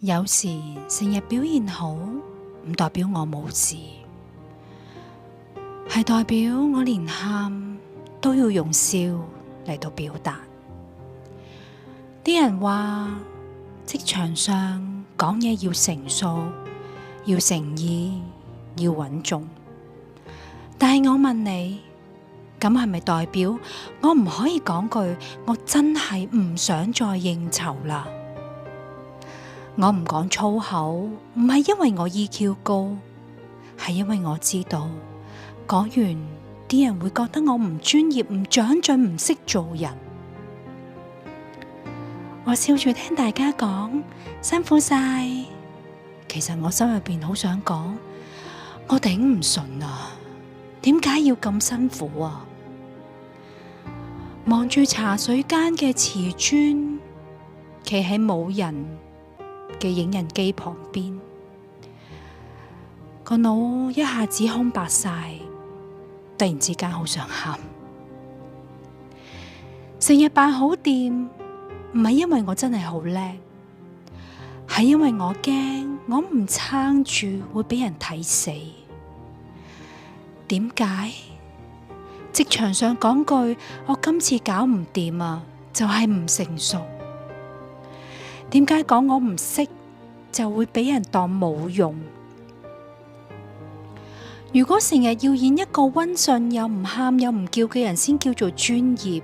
有時成日表現好，唔代表我冇事，係代表我連喊都要用笑嚟到表達。啲人話職場上講嘢要成熟，要誠意，要穩重。但係我問你，咁係咪代表我唔可以講句我真係唔想再應酬啦？我唔講粗口，唔係因為我 EQ 高，係因為我知道講完啲人會覺得我唔專業、唔長進、唔識做人。我笑住聽大家講辛苦晒，其實我心入邊好想講，我頂唔順啊！點解要咁辛苦啊？望住茶水間嘅瓷磚，企喺冇人嘅影印機旁邊，個腦一下子空白晒，突然之間好想喊。成日扮好掂，唔係因為我真係好叻，係因為我驚我唔撐住會俾人睇死。點解？職場上講句我今次搞唔掂啊，就係唔成熟。點解講我唔識就會俾人當冇用？如果成日要演一個溫順又唔喊又唔叫嘅人先叫做專業，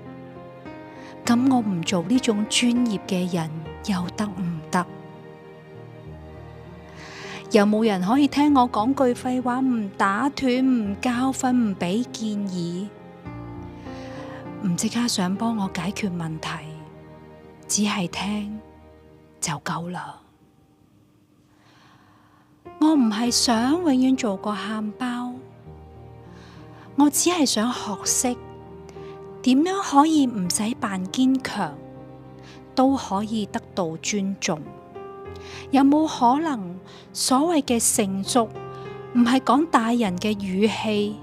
咁我唔做呢種專業嘅人又得唔得？有冇人可以聽我講句廢話，唔打斷、唔教訓、唔俾建議，唔即刻想幫我解決問題，只係聽就夠啦。我唔係想永遠做個喊包，我只係想學識點樣可以唔使扮堅強，都可以得到尊重。有冇可能所謂嘅成熟，唔係講大人嘅語氣，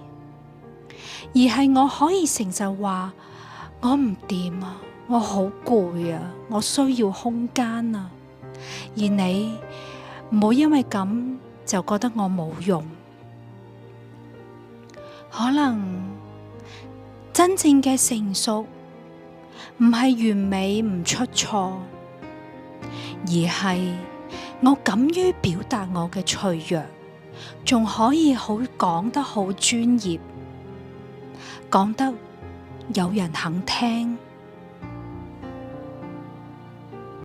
而係我可以承受話我唔掂啊，我好攰啊，我需要空間啊，而你唔好因為咁就覺得我冇用。可能真正嘅成熟唔係完美唔出錯，而係我敢於表達我嘅脆弱，仲可以好講得好專業，講得有人肯聽。